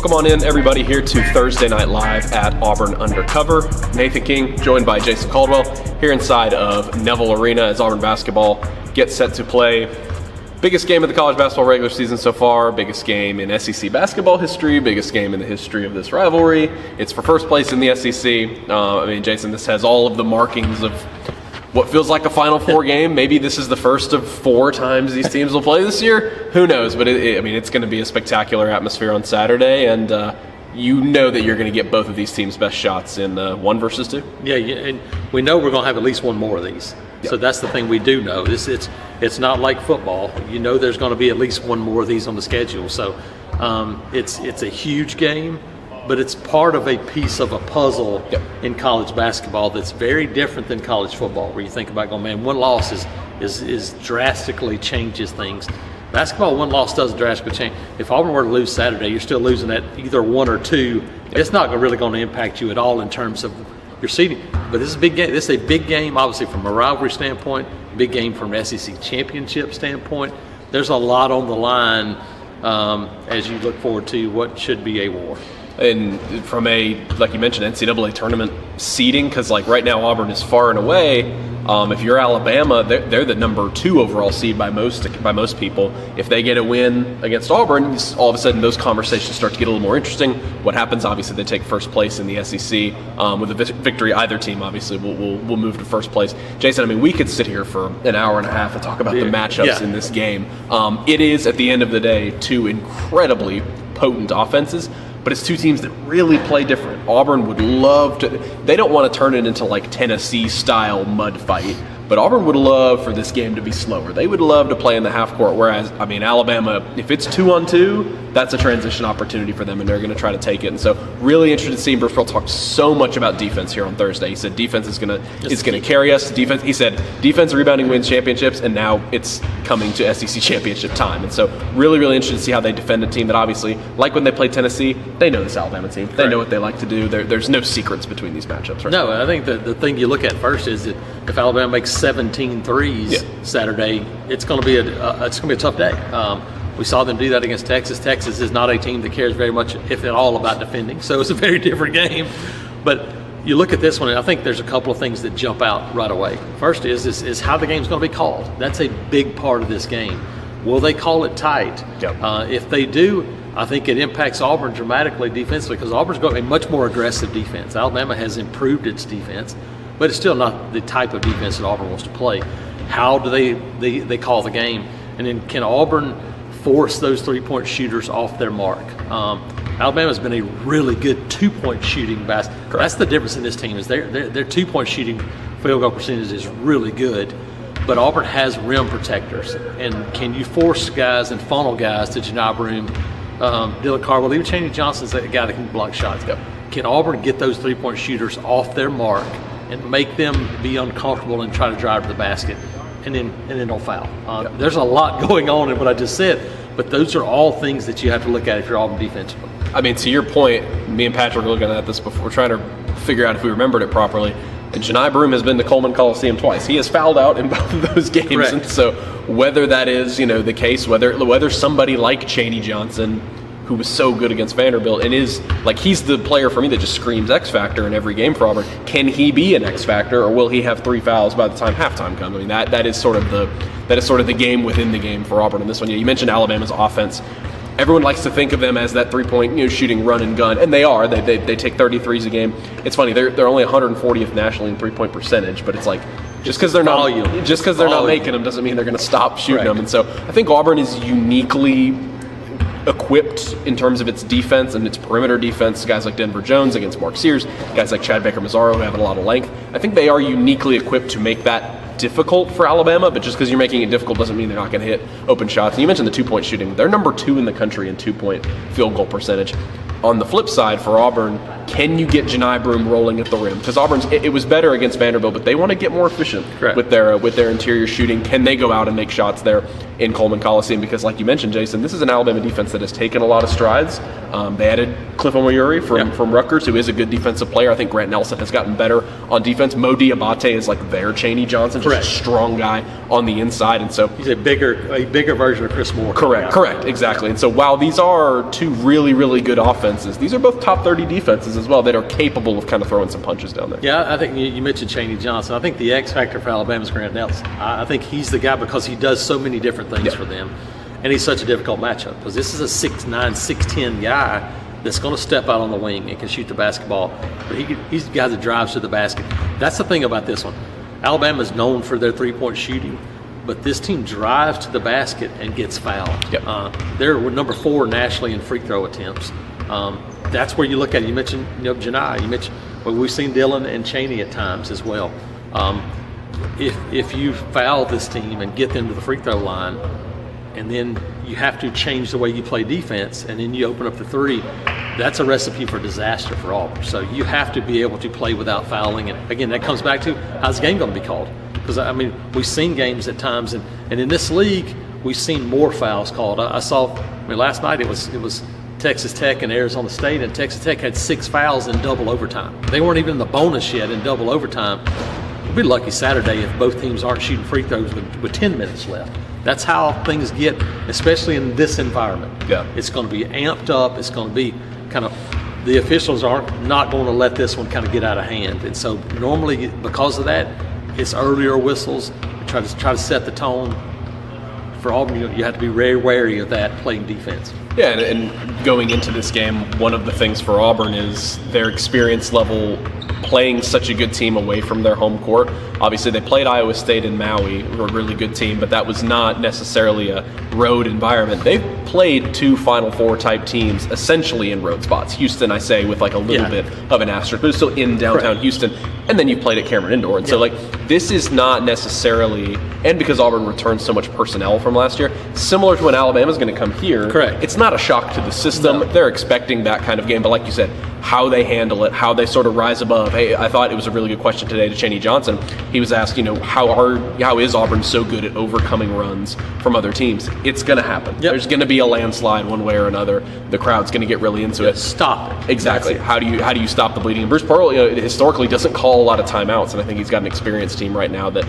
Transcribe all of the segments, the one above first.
Welcome on in, everybody, here to Thursday Night Live at Auburn Undercover. Nathan King, joined by Jason Caldwell, here inside of Neville Arena as Auburn basketball gets set to play. Biggest game of the college basketball regular season so far, biggest game in SEC basketball history, biggest game in the history of this rivalry. It's for first place in the SEC. Jason, this has all of the markings of what feels like a Final Four game. Maybe this is the first of 4 times these teams will play this year. Who knows? But it's going to be a spectacular atmosphere on Saturday, and you know that you're going to get both of these teams' best shots in 1 versus 2. Yeah, and we know we're going to have at least one more of these. Yep. So that's the thing we do know. It's not like football. You know there's going to be at least one more of these on the schedule. So it's a huge game, but it's part of a piece of a puzzle in college basketball that's very different than college football, where you think about going, man, one loss is drastically changes things. Basketball, one loss doesn't drastically change. If Auburn were to lose Saturday, you're still losing at either 1 or 2. It's not really going to impact you at all in terms of your seeding. But this is a big game. This is a big game, obviously, from a rivalry standpoint, big game from an SEC championship standpoint. There's a lot on the line as you look forward to what should be a war. And from a, like you mentioned, NCAA tournament seeding, because like right now Auburn is far and away. If you're Alabama, they're the number 2 overall seed by most people. If they get a win against Auburn, all of a sudden those conversations start to get a little more interesting. What happens? Obviously, they take first place in the SEC. With a victory, either team obviously will move to first place. Jason, we could sit here for an hour and a half and talk about the matchups in this game. It is, at the end of the day, 2 incredibly potent offenses. But it's 2 teams that really play different. Auburn would love to – they don't want to turn it into like Tennessee-style mud fight. But Auburn would love for this game to be slower. They would love to play in the half court, whereas, Alabama, if it's 2-on-2, that's a transition opportunity for them, and they're going to try to take it. And so really interested to see Bruce Pearl talk so much about defense here on Thursday. He said defense is going to carry us. Defense. He said defense rebounding wins championships, and now it's coming to SEC championship time. And so really, really interested to see how they defend a team that obviously, like when they played Tennessee, they know this Alabama team. They know what they like to do. There's no secrets between these matchups. Right? No, I think the thing you look at first is that if Alabama makes 17 threes Saturday, it's going to be a tough day. We saw them do that against Texas. Texas is not a team that cares very much, if at all, about defending, so it's a very different game. But you look at this one, and I think there's a couple of things that jump out right away. First is how the game's going to be called. That's a big part of this game. Will they call it tight? Yep. If they do, I think it impacts Auburn dramatically defensively, because Auburn's got a much more aggressive defense. Alabama has improved its defense, but it's still not the type of defense that Auburn wants to play. How do they call the game? And then can Auburn force those 3-point shooters off their mark? Alabama's been a really good 2-point shooting basket. That's the difference in this team, is their 2-point shooting field goal percentage is really good, but Auburn has rim protectors. And can you force guys and funnel guys to Janai Broome, Dylan Cardwell, even Chaney Johnson's a guy that can block shots. Can Auburn get those 3-point shooters off their mark and make them be uncomfortable and try to drive to the basket, and then don't foul? There's a lot going on in what I just said, but those are all things that you have to look at if you're Auburn defensively. To your point, me and Patrick were looking at this before, trying to figure out if we remembered it properly. And Janai Broome has been to Coleman Coliseum twice. He has fouled out in both of those games. Correct. And so whether that is, the case, whether somebody like Chaney Johnson, who was so good against Vanderbilt and is like, he's the player for me that just screams X Factor in every game for Auburn. Can he be an X Factor, or will he have 3 fouls by the time halftime comes? That is sort of the game within the game for Auburn in this one. You mentioned Alabama's offense. Everyone likes to think of them as that 3-point shooting run and gun, and they are. They take 33s a game. It's funny, they're only 140th nationally in 3-point percentage, but it's like, just because they're not making them doesn't mean they're going to stop shooting them. And so I think Auburn is uniquely equipped in terms of its defense and its perimeter defense. Guys like Denver Jones against Mark Sears, guys like Chad Baker-Mazzaro who have a lot of length. I think they are uniquely equipped to make that difficult for Alabama, but just because you're making it difficult doesn't mean they're not going to hit open shots. And you mentioned the 2-point shooting. They're number 2 in the country in 2-point field goal percentage. On the flip side for Auburn, can you get Janai Broome rolling at the rim? Because Auburn's, it was better against Vanderbilt, but they want to get more efficient with their interior shooting. Can they go out and make shots there in Coleman Coliseum? Because like you mentioned, Jason, this is an Alabama defense that has taken a lot of strides. They added Cliff Omoyuri from Rutgers, who is a good defensive player. I think Grant Nelson has gotten better on defense. Mo Diabate is like their Chaney Johnson, just a strong guy on the inside, and so he's a bigger version of Chris Moore. Correct, exactly. And so while these are two really, really good offenses, these are both top 30 defenses as well that are capable of kind of throwing some punches down there. Yeah, I think you mentioned Chaney Johnson. I think the X factor for Alabama is Grant Nelson. I think he's the guy because he does so many different things for them, and he's such a difficult matchup because this is a 6'9", 6'10" guy that's going to step out on the wing and can shoot the basketball, but he's the guy that drives to the basket. That's the thing about this one. Alabama is known for their three-point shooting, but this team drives to the basket and gets fouled. They're number 4 nationally in free throw attempts. That's where you look at it. You mentioned Janai. We've seen Dillon and Chaney at times as well. If you foul this team and get them to the free throw line, and then you have to change the way you play defense, and then you open up the three, that's a recipe for disaster for Auburn. So you have to be able to play without fouling. And again, that comes back to how's the game going to be called? Because, I mean, we've seen games at times, and in this league, we've seen more fouls called. Last night it was Texas Tech and Arizona State, and Texas Tech had 6 fouls in double overtime. They weren't even in the bonus yet in double overtime. We'll be lucky Saturday if both teams aren't shooting free throws with 10 minutes left. That's how things get, especially in this environment. It's going to be amped up. It's going to be kind of, the officials aren't not going to let this one kind of get out of hand. And so normally, because of that, it's earlier whistles. Try to set the tone. For Auburn, you have to be very wary of that playing defense. Yeah, and going into this game, one of the things for Auburn is their experience level playing such a good team away from their home court. Obviously, they played Iowa State and Maui, who are a really good team, but that was not necessarily a road environment. They've played 2 Final Four type teams essentially in road spots. Houston, I say, with like a little bit of an asterisk, but it's still in downtown Houston. And then you played at Cameron Indoor. And so, like, this is not necessarily, and because Auburn returned so much personnel from last year, similar to when Alabama's going to come here. It's not a shock to the system. They're expecting that kind of game. But like you said, how they handle it, how they sort of rise above. Hey, I thought it was a really good question today to Chaney Johnson. He was asked, how is Auburn so good at overcoming runs from other teams? It's going to happen. There's going to be a landslide one way or another. The crowd's going to get really into it. Stop it. Exactly. How do you stop the bleeding? And Bruce Pearl, historically doesn't call a lot of timeouts, and I think he's got an experienced team right now that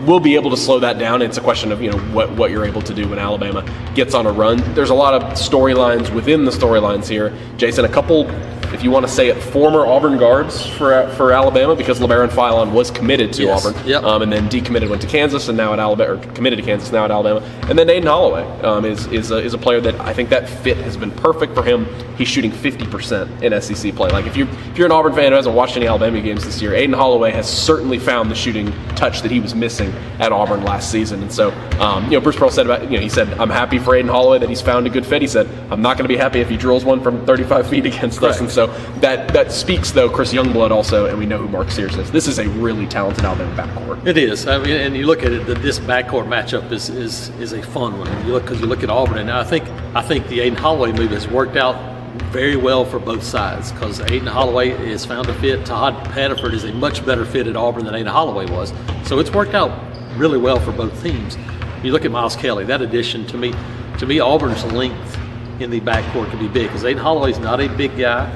will be able to slow that down. It's a question of what you're able to do when Alabama gets on a run. There's a lot of storylines within the storylines here. Jason, a couple, if you want to say it, former Auburn guards for Alabama, because LeBaron Philon was committed to Auburn, and then decommitted, went to Kansas, and now at Alabama, or committed to Kansas, now at Alabama. And then Aiden Holloway is a player that I think that fit has been perfect for him. He's shooting 50% in SEC play. Like if you're an Auburn fan who hasn't watched any Alabama games this year, Aiden Holloway has certainly found the shooting touch that he was missing at Auburn last season. And so, Bruce Pearl said he said, I'm happy for Aiden Holloway that he's found a good fit. He said, I'm not going to be happy if he drills one from 35 feet against us. And so that speaks, though, Chris Youngblood also, and we know who Mark Sears is. This is a really talented Alabama backcourt. It is. I mean, and you look at it, this backcourt matchup is a fun one. You look at Auburn, and I think the Aiden Holloway move has worked out very well for both sides, because Aiden Holloway has found a fit. Todd Pettiford is a much better fit at Auburn than Aiden Holloway was. So it's worked out really well for both teams. You look at Miles Kelly, that addition to me, Auburn's length in the backcourt can be big, because Aiden Holloway's not a big guy.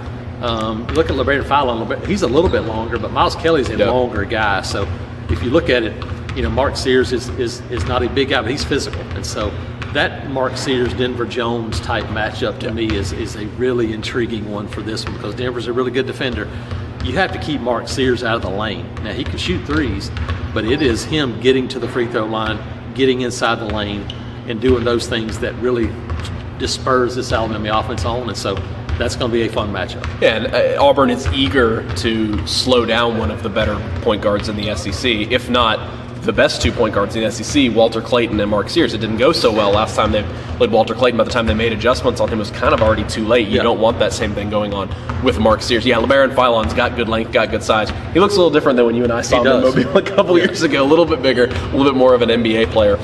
Look at LeBaron Philon, he's a little bit longer, but Miles Kelly's a longer guy. So if you look at it, Mark Sears is not a big guy, but he's physical. And so that Mark Sears, Denver Jones type matchup to me is a really intriguing one for this one, because Denver's a really good defender. You have to keep Mark Sears out of the lane. Now, he can shoot threes, but it is him getting to the free throw line, getting inside the lane, and doing those things that really disperse this Alabama offense on. And so that's going to be a fun matchup. Yeah, and Auburn is eager to slow down one of the better point guards in the SEC, if not the best 2 point guards in the SEC, Walter Clayton and Mark Sears. It didn't go so well last time they played Walter Clayton. By the time they made adjustments on him, it was kind of already too late. You don't want that same thing going on with Mark Sears. Yeah, LeBaron Philon's got good length, got good size. He looks a little different than when you and I saw him in Mobile a couple years ago. A little bit bigger, a little bit more of an NBA player.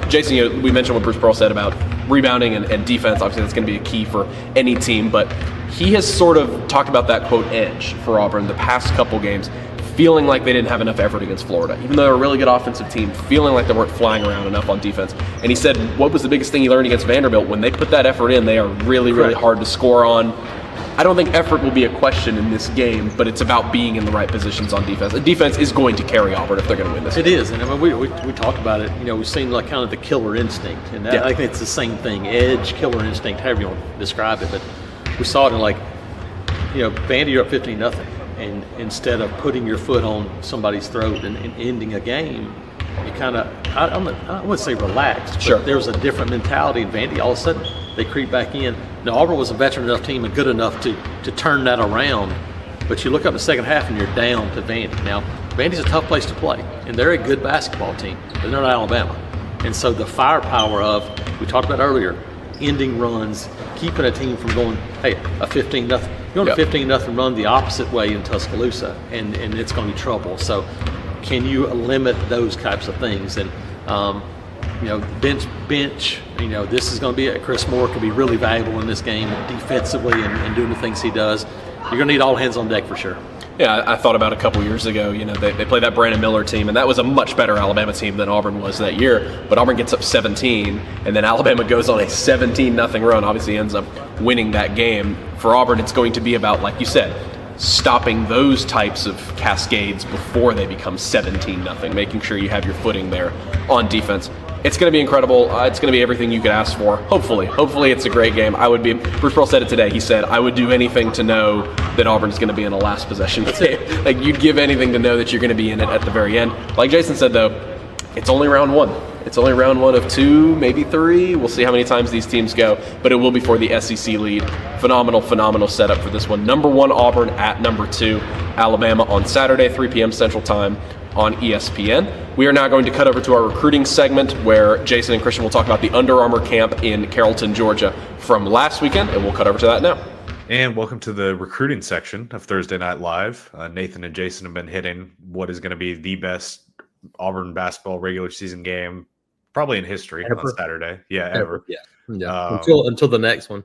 Jason, we mentioned what Bruce Pearl said about rebounding and defense. Obviously, that's going to be a key for any team, but he has sort of talked about that, quote, edge for Auburn the past couple games, feeling like they didn't have enough effort against Florida. Even though they're a really good offensive team, feeling like they weren't flying around enough on defense. And he said what was the biggest thing he learned against Vanderbilt? When they put that effort in, they are really, really hard to score on. I don't think effort will be a question in this game, but it's about being in the right positions on defense. The defense is going to carry Auburn if they're going to win this game. It is, and I mean, we talked about it. We've seen like kind of the killer instinct, and I think it's the same thing, edge, killer instinct, however you want to describe it. But we saw it in like, Vandy, you're up 15-0, and instead of putting your foot on somebody's throat and ending a game, you kind of, I wouldn't say relaxed, but there was a different mentality in Vandy. All of a sudden, they creep back in. Now, Auburn was a veteran enough team and good enough to turn that around, but you look up in the second half and you're down to Vandy. Now, Vandy's a tough place to play, and they're a good basketball team, but they're not Alabama. And so the firepower of, we talked about earlier, ending runs, keeping a team from going, hey, a 15-0. You're on a 15-0 run the opposite way in Tuscaloosa, and it's going to be trouble. So can you limit those types of things? And, bench, this is going to be, Chris Moore could be really valuable in this game defensively and doing the things he does. You're going to need all hands on deck for sure. Yeah, I thought about a couple years ago, they played that Brandon Miller team, and that was a much better Alabama team than Auburn was that year. But Auburn gets up 17, and then Alabama goes on a 17-0 run, obviously ends up winning that game. For Auburn, it's going to be about, like you said, stopping those types of cascades before they become 17-0, making sure you have your footing there on defense. It's going to be incredible. It's going to be everything you could ask for. Hopefully it's a great game. Bruce Pearl said it today. He said, I would do anything to know that Auburn's going to be in a last possession game. Like, you'd give anything to know that you're going to be in it at the very end. Like Jason said, though, it's only round one. It's only round one of 2, maybe 3. We'll see how many times these teams go, but it will be for the SEC lead. Phenomenal setup for this one. Number 1 Auburn at number 2 Alabama on Saturday, 3 p.m. Central Time on ESPN. We are now going to cut over to our recruiting segment where Jason and Christian will talk about the Under Armour camp in Carrollton, Georgia from last weekend, and we'll cut over to that now. And welcome to the recruiting section of Thursday Night Live. Nathan and Jason have been hitting what is going to be the best Auburn basketball regular season game probably in history ever. On Saturday. Yeah, ever. Yeah. Until the next one.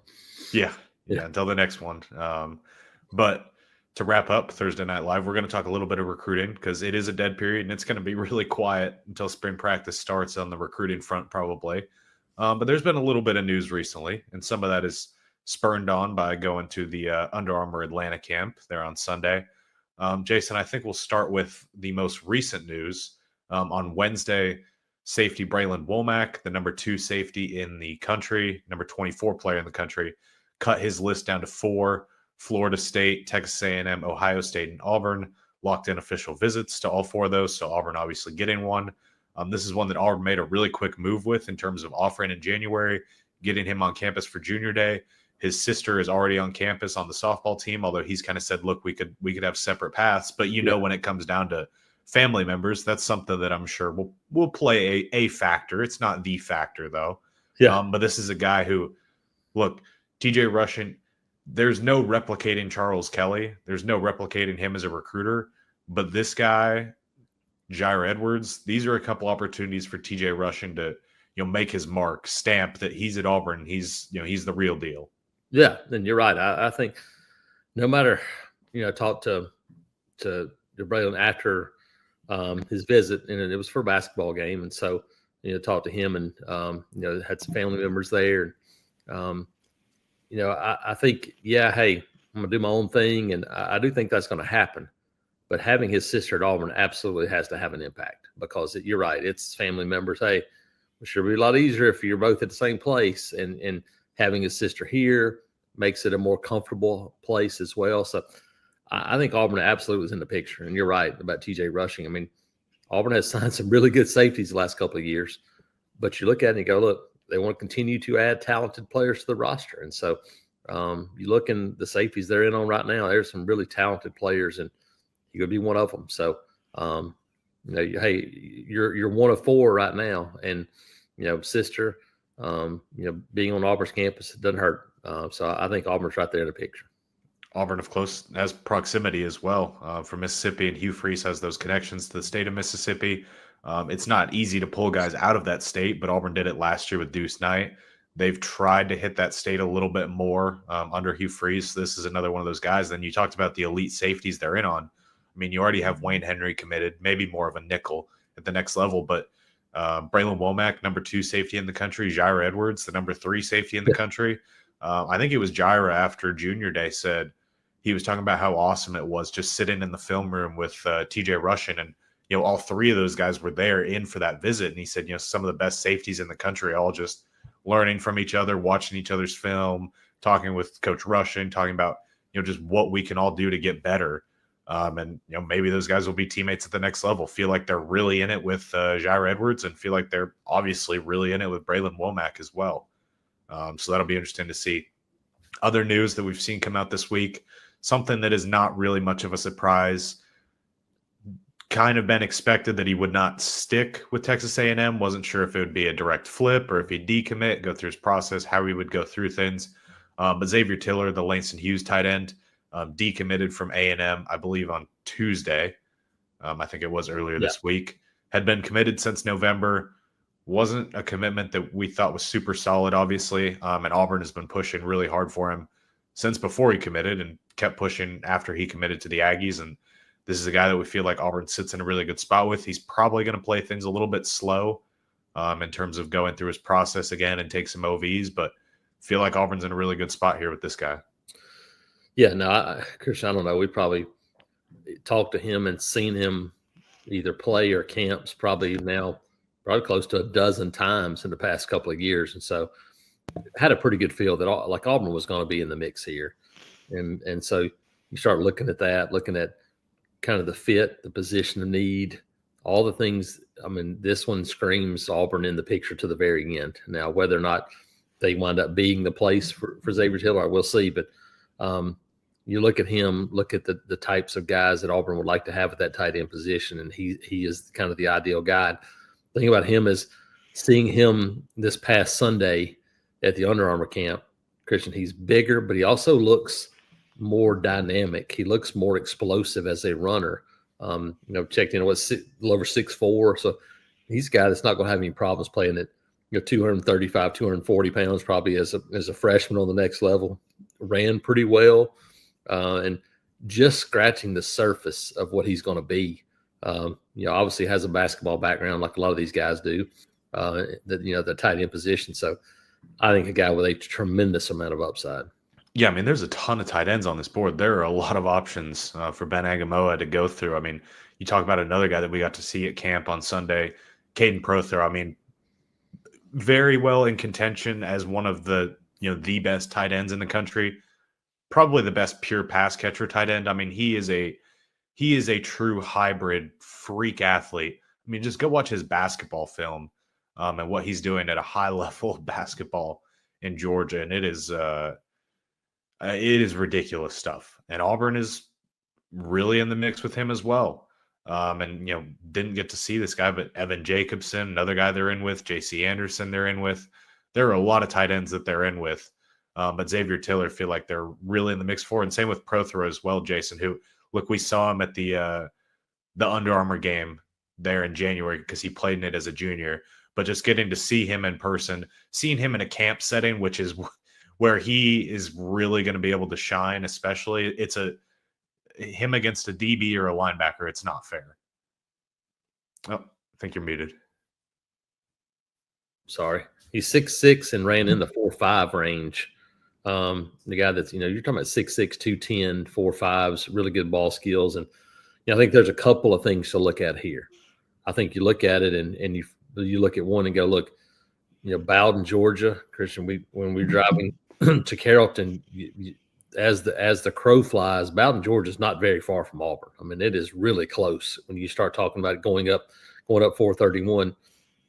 Yeah, until the next one. But to wrap up Thursday Night Live, we're going to talk a little bit of recruiting because it is a dead period and it's going to be really quiet until spring practice starts on the recruiting front probably. But there's been a little bit of news recently, and some of that is spurned on by going to the Under Armour Atlanta camp there on Sunday. Jason, I think we'll start with the most recent news. On Wednesday, safety Braylon Womack, the number 2 safety in the country, number 24 player in the country, cut his list down to 4. Florida State, Texas A&M, Ohio State, and Auburn locked in official visits to all 4 of those, so Auburn obviously getting one. This is one that Auburn made a really quick move with in terms of offering in January, getting him on campus for Junior Day. His sister is already on campus on the softball team, although he's kind of said, look, we could have separate paths. But when it comes down to family members, that's something that I'm sure will play a factor. It's not the factor, though. Yeah. But this is a guy who, look, TJ Rushing, there's no replicating Charles Kelly. There's no replicating him as a recruiter. But this guy, Jair Edwards, these are a couple opportunities for TJ Rushing to make his mark, stamp that he's at Auburn. He's the real deal. Yeah, and you're right. I think no matter talk to Braylon after his visit, and it was for a basketball game, and so talked to him, and had some family members there. I think, hey, I'm gonna do my own thing, and I do think that's going to happen. But having his sister at Auburn absolutely has to have an impact because you're right. It's family members. Hey, it sure be a lot easier if you're both at the same place, and having his sister here makes it a more comfortable place as well. So I think Auburn absolutely is in the picture. And you're right about TJ Rushing. I mean, Auburn has signed some really good safeties the last couple of years, but you look at it and you go, look, they want to continue to add talented players to the roster. And so you look in the safeties they're in on right now, there's some really talented players, and you're going to be one of them. So, hey, you're one of 4 right now. And, sister, being on Auburn's campus, it doesn't hurt. So I think Auburn's right there in the picture. Auburn, of course, has proximity as well from Mississippi, and Hugh Freeze has those connections to the state of Mississippi. It's not easy to pull guys out of that state, but Auburn did it last year with Deuce Knight. They've tried to hit that state a little bit more under Hugh Freeze. This is another one of those guys. Then you talked about the elite safeties they're in on. I mean, you already have Wayne Henry committed, maybe more of a nickel at the next level, but Braylon Womack, number 2 safety in the country, Jair Edwards, the number 3 safety in the country. I think it was Jira after Junior Day said he was talking about how awesome it was just sitting in the film room with TJ Rushing, and all three of those guys were there in for that visit. And he said, some of the best safeties in the country, all just learning from each other, watching each other's film, talking with Coach Rushing, talking about just what we can all do to get better. And maybe those guys will be teammates at the next level. Feel like they're really in it with Jair Edwards, and feel like they're obviously really in it with Braylon Womack as well. So that'll be interesting to see. Other news that we've seen come out this week, something that is not really much of a surprise. Kind of been expected that he would not stick with Texas A&M. Wasn't sure if it would be a direct flip or if he'd decommit, go through his process, how he would go through things. But Xavier Tiller, the Langston Hughes tight end, decommitted from A&M, I believe, on Tuesday. I think it was earlier this week. Had been committed since November. Wasn't a commitment that we thought was super solid, obviously. And Auburn has been pushing really hard for him since before he committed, and kept pushing after he committed to the Aggies. And this is a guy that we feel like Auburn sits in a really good spot with. He's probably going to play things a little bit slow in terms of going through his process again and take some OVs, but feel like Auburn's in a really good spot here with this guy. Yeah, no, Christian, I don't know. We probably talked to him and seen him either play or camps probably close to a dozen times in the past couple of years. And so had a pretty good feel that Auburn was going to be in the mix here. And so you start looking at that, looking at kind of the fit, the position of need, all the things. I mean, this one screams Auburn in the picture to the very end. Now, whether or not they wind up being the place for Xavier Tiller, we'll see. But you look at him, look at the types of guys that Auburn would like to have at that tight end position, and he is kind of the ideal guy. The thing about him is seeing him this past Sunday at the Under Armour camp, Christian, he's bigger, but he also looks more dynamic. He looks more explosive as a runner. Checked in, was a little over 6'4", so he's a guy that's not going to have any problems playing at 235, 240 pounds, probably as a freshman on the next level. Ran pretty well, and just scratching the surface of what he's going to be. Obviously has a basketball background like a lot of these guys do, the tight end position. So I think a guy with a tremendous amount of upside. Yeah, I mean, there's a ton of tight ends on this board. There are a lot of options for Ben Agamoa to go through. I mean, you talk about another guy that we got to see at camp on Sunday, Caden Prothro. I mean, very well in contention as one of the best tight ends in the country. Probably the best pure pass catcher tight end. I mean, he is a true hybrid freak athlete. I mean, just go watch his basketball film and what he's doing at a high level of basketball in Georgia, and it is ridiculous stuff. And Auburn is really in the mix with him as well. And didn't get to see this guy, but Evan Jacobson, another guy they're in with, J.C. Anderson they're in with. There are a lot of tight ends that they're in with. But Xavier Tiller feel like they're really in the mix for. And same with Prothro as well, Jason, who, look, we saw him at the Under Armour game there in January because he played in it as a junior. But just getting to see him in person, seeing him in a camp setting, which is where he is really going to be able to shine, especially it's him against a DB or a linebacker. It's not fair. Oh, I think you're muted. Sorry. He's 6'6" and ran in the 4.5 range. The guy that's, you're talking about 6'6", 210, 4.5s, really good ball skills. And I think there's a couple of things to look at here. I think you look at it and you look at one and go, look, Bowden, Georgia, Christian, when we're driving to Carrollton, as the crow flies, Bowden, Georgia is not very far from Auburn. I mean, it is really close when you start talking about going up 431,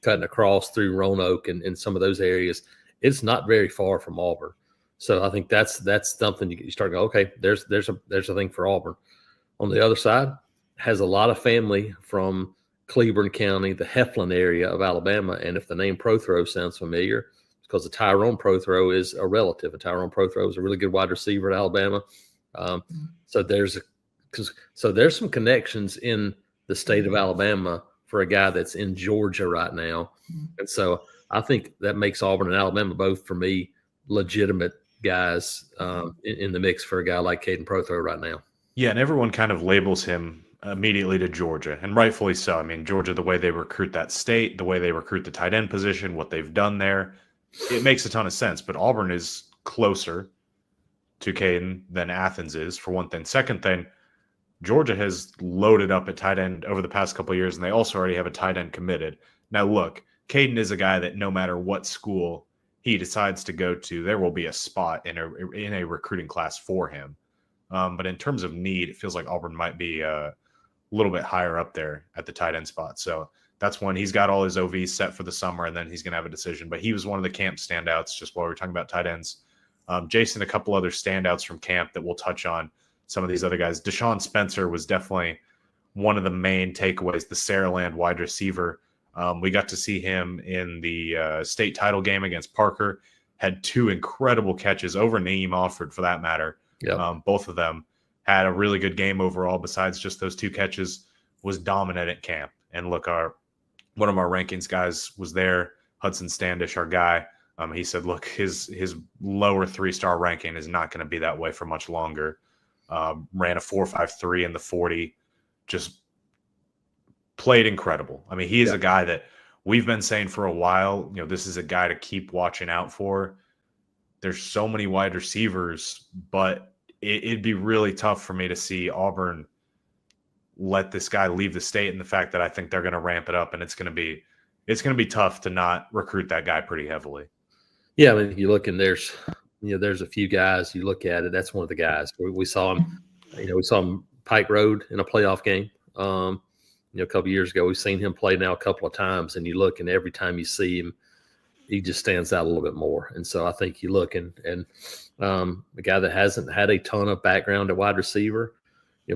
cutting across through Roanoke and some of those areas. It's not very far from Auburn. So I think that's something you start going, okay, there's a thing for Auburn. On the other side, has a lot of family from Cleburne County, the Heflin area of Alabama. And if the name Prothro sounds familiar, it's because the Tyrone Prothro is a relative. And Tyrone Prothro is a really good wide receiver at Alabama. So there's some connections in the state of Alabama for a guy that's in Georgia right now. And so I think that makes Auburn and Alabama both, for me, legitimate guys in the mix for a guy like Caden Prothro right now. Yeah, and everyone kind of labels him immediately to Georgia, and rightfully so. I mean, Georgia, the way they recruit that state, the way they recruit the tight end position, what they've done there, it makes a ton of sense. But Auburn is closer to Caden than Athens is, for one thing. Second thing, Georgia has loaded up at tight end over the past couple of years, and they also already have a tight end committed. Now, look, Caden is a guy that no matter what school he decides to go to, there will be a spot in a recruiting class for him. But in terms of need, it feels like Auburn might be a little bit higher up there at the tight end spot. So that's when he's got all his OVs set for the summer, and then he's going to have a decision. But he was one of the camp standouts, just while we were talking about tight ends. Jason, a couple other standouts from camp that we'll touch on. Some of these other guys. Deshaun Spencer was definitely one of the main takeaways, the Saraland wide receiver. We got to see him in the state title game against Parker, had 2 incredible catches over Naeem Offord, for that matter. Yep. Both of them had a really good game overall, besides just those 2 catches, was dominant at camp. And look, one of our rankings guys was there, Hudson Standish, our guy. He said, look, his lower 3-star ranking is not going to be that way for much longer. Ran a 4.53 in the 40, just played incredible. I mean, he is a guy that we've been saying for a while, this is a guy to keep watching out for. There's so many wide receivers, but it'd be really tough for me to see Auburn let this guy leave the state, and the fact that I think they're going to ramp it up, and it's going to be tough to not recruit that guy pretty heavily. Yeah, I mean, you look and there's a few guys you look at it. That's one of the guys we saw him. We saw him Pike Road in a playoff game. A couple of years ago, we've seen him play now a couple of times, and you look, and every time you see him, he just stands out a little bit more. And so I think you look and the guy that hasn't had a ton of background at wide receiver,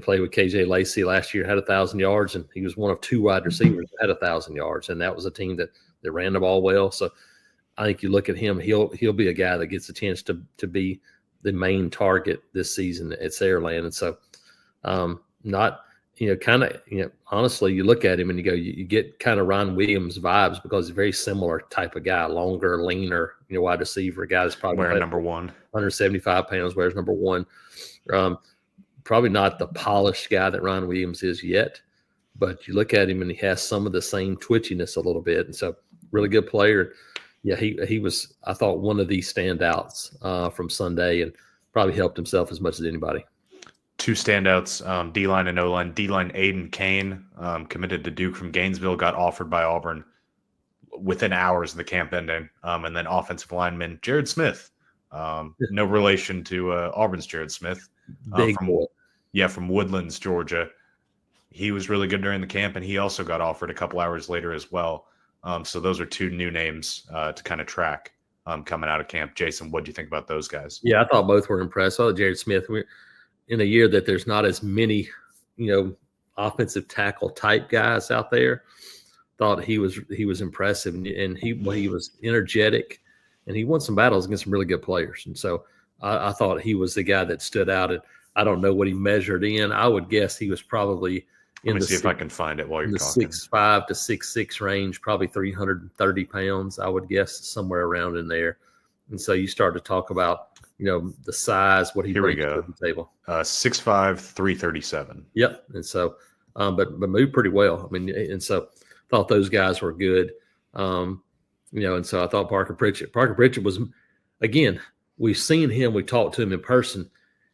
played with KJ Lacey last year, had 1,000 yards, and he was one of 2 wide receivers that had 1,000 yards, and that was a team that ran the ball well. So I think you look at him, he'll be a guy that gets a chance to be the main target this season at Saraland. And so honestly, you look at him and you go, you get kind of Ron Williams vibes, because he's a very similar type of guy, longer, leaner, wide receiver, a guy that's probably wearing number 1, 175 pounds, wears number 1. Probably not the polished guy that Ron Williams is yet, but you look at him and he has some of the same twitchiness a little bit. And so really good player. Yeah, he was, I thought, one of these standouts from Sunday, and probably helped himself as much as anybody. 2 standouts, D-line and O-line. D-line Aiden Kane, committed to Duke from Gainesville, got offered by Auburn within hours of the camp ending. And then offensive lineman Jared Smith, no relation to Auburn's Jared Smith. From Woodlands, Georgia. He was really good during the camp, and he also got offered a couple hours later as well. So those are 2 new names to kind of track coming out of camp. Jason, what do you think about those guys? Yeah, I thought both were impressed. I thought Jared Smith, we're in a year that there's not as many, offensive tackle type guys out there. Thought he was impressive, and he was energetic, and he won some battles against some really good players. And so I thought he was the guy that stood out. And I don't know what he measured in. I would guess he was probably Let me see if I can find it while you're talking. 6'5" to 6'6" range, probably 330 pounds, I would guess, somewhere around in there. And so you start to talk about, the size, what he brings to the table. 6'5", 337. Yep. And so, but moved pretty well. I mean, and so thought those guys were good. And so I thought Parker Pritchett was, again, we've seen him, we talked to him in person.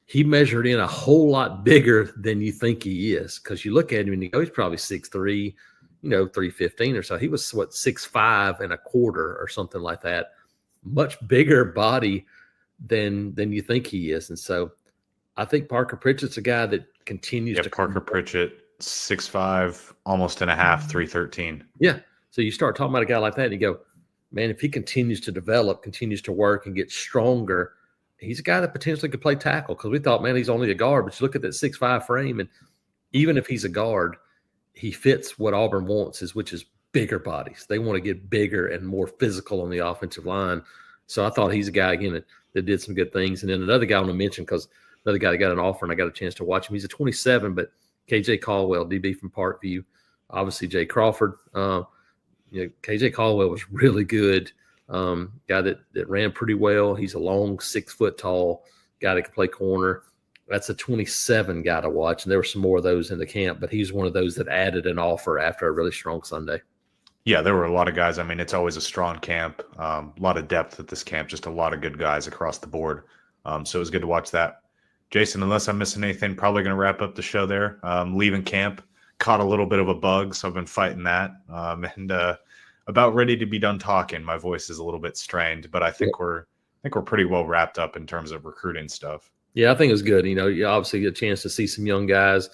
He measured in a whole lot bigger than you think he is, because you look at him and you go, he's probably 6'3", 315 or so. He was 6'5" and a quarter or something like that. Much bigger body than you think he is. And so I think Parker Pritchett's a guy that continues to. Parker Pritchett, 6'5", almost and a half, 313. Yeah. So you start talking about a guy like that and you go, man, if he continues to develop, continues to work and get stronger, he's a guy that potentially could play tackle, because we thought, man, he's only a guard. But you look at that 6'5" frame, and even if he's a guard, he fits what Auburn wants, which is bigger bodies. They want to get bigger and more physical on the offensive line. So I thought he's a guy, again, that did some good things. And then another guy I want to mention, because another guy that got an offer and I got a chance to watch him. He's a 27, but KJ Caldwell, DB from Parkview. Obviously, Jay Crawford. KJ Caldwell was really good. Guy that ran pretty well. He's a long, 6 foot tall guy that can play corner. That's a 27 guy to watch. And there were some more of those in the camp, but he's one of those that added an offer after a really strong Sunday. Yeah, there were a lot of guys. I mean, it's always a strong camp, a lot of depth at this camp, just a lot of good guys across the board. So it was good to watch that. Jason, unless I'm missing anything, probably going to wrap up the show there. Leaving camp, caught a little bit of a bug, so I've been fighting that, and about ready to be done talking. My voice is a little bit strained, but I think we're pretty well wrapped up in terms of recruiting stuff. Yeah, I think it was good. You obviously get a chance to see some young guys,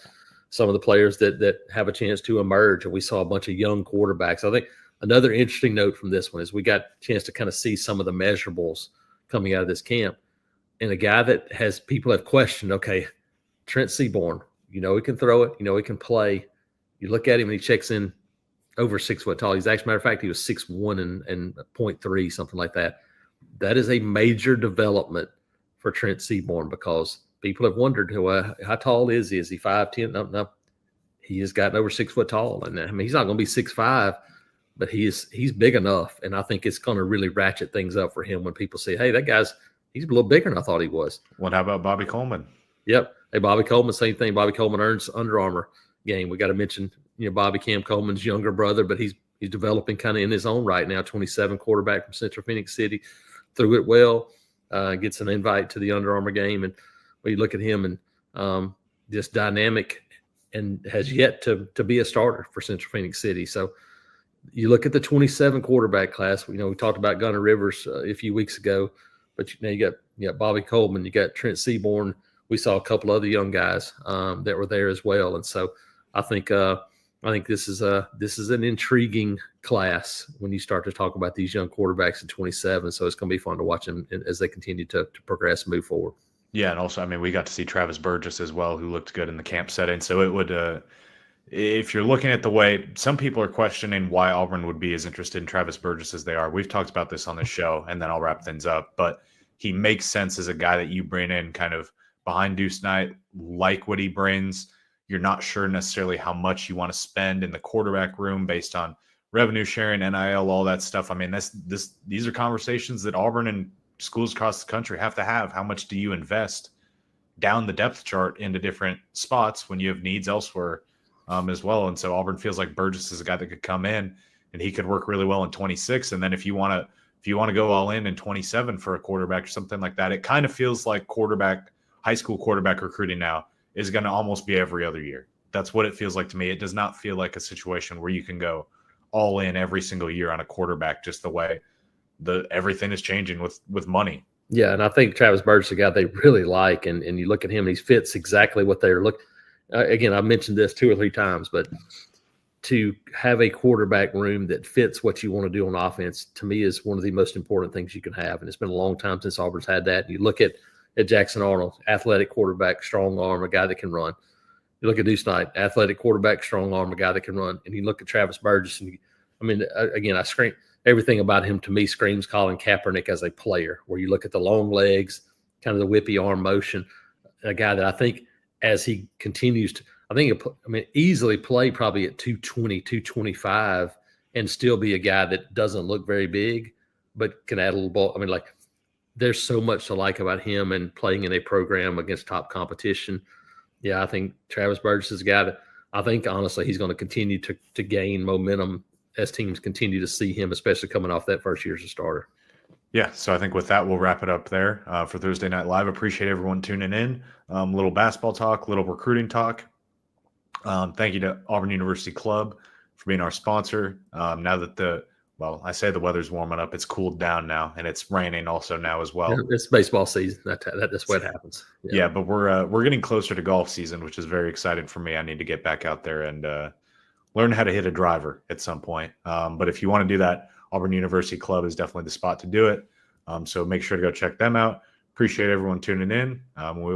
some of the players that have a chance to emerge, and we saw a bunch of young quarterbacks. I think another interesting note from this one is we got a chance to kind of see some of the measurables coming out of this camp. And a guy that people have questioned, okay, Trent Seaborn, he can throw it, he can play. You look at him and he checks in over 6 foot tall. He's actually, matter of fact, he was 6'1" and 0.3, something like that. That is a major development for Trent Seaborn, because people have wondered, how tall is he? Is he 5'10"? No. He has gotten over 6 foot tall. And I mean, he's not going to be 6'5", but he's big enough. And I think it's going to really ratchet things up for him when people say, hey, he's a little bigger than I thought he was. Well, how about Bobby Coleman? Yep. Hey, Bobby Coleman, same thing. Bobby Coleman earns Under Armour game. We got to mention, Bobby Cam Coleman's younger brother, but he's developing kind of in his own right now. 27, quarterback from Central Phoenix City, threw it well, gets an invite to the Under Armour game. And when you look at him and just dynamic, and has yet to be a starter for Central Phoenix City. So you look at the 27 quarterback class. We talked about Gunnar Rivers a few weeks ago, but you got Bobby Coleman, you got Trent Seaborn. We saw a couple other young guys that were there as well, and so I think this is an intriguing class when you start to talk about these young quarterbacks at 27. So it's going to be fun to watch them as they continue to progress and move forward. Yeah, and also, I mean, we got to see Travis Burgess as well, who looked good in the camp setting. So it would, if you're looking at the way some people are questioning why Auburn would be as interested in Travis Burgess as they are, we've talked about this on the show, and then I'll wrap things up. But he makes sense as a guy that you bring in kind of behind Deuce Knight, like what he brings. You're not sure necessarily how much you want to spend in the quarterback room based on revenue sharing, NIL, all that stuff. I mean, these are conversations that Auburn and schools across the country have to have. How much do you invest down the depth chart into different spots when you have needs elsewhere as well? And so Auburn feels like Burgess is a guy that could come in and he could work really well in 26. And then if you want to go all in 27 for a quarterback or something like that, it kind of feels like high school quarterback recruiting now is going to almost be every other year. That's what it feels like to me. It does not feel like a situation where you can go all in every single year on a quarterback, just the way everything is changing with money. Yeah, and I think Travis Burgess is a guy they really like, and you look at him, and he fits exactly what they're looking. Again, I've mentioned this 2 or 3 times, but to have a quarterback room that fits what you want to do on offense, to me, is one of the most important things you can have. And it's been a long time since Auburn's had that. You look at Jackson Arnold, athletic quarterback, strong arm, a guy that can run. You look at Deuce Knight, athletic quarterback, strong arm, a guy that can run. And you look at Travis Burgess, and again, I scream. Everything about him to me screams Colin Kaepernick as a player, where you look at the long legs, kind of the whippy arm motion, a guy that I think as he continues to, easily play probably at 220, 225 and still be a guy that doesn't look very big, but can add a little ball. There's so much to like about him and playing in a program against top competition. Yeah, I think Travis Burgess is a guy that I think, honestly, he's going to continue to gain momentum as teams continue to see him, especially coming off that first year as a starter. Yeah, so I think with that, we'll wrap it up there for Thursday Night Live. Appreciate everyone tuning in. Little basketball talk, little recruiting talk. Thank you to Auburn University Club for being our sponsor. Now that I say the weather's warming up, it's cooled down now, and it's raining also now as well. It's baseball season. That's what happens. Yeah, but we're getting closer to golf season, which is very exciting for me. I need to get back out there and learn how to hit a driver at some point. But if you want to do that, Auburn University Club is definitely the spot to do it. So make sure to go check them out. Appreciate everyone tuning in. We'll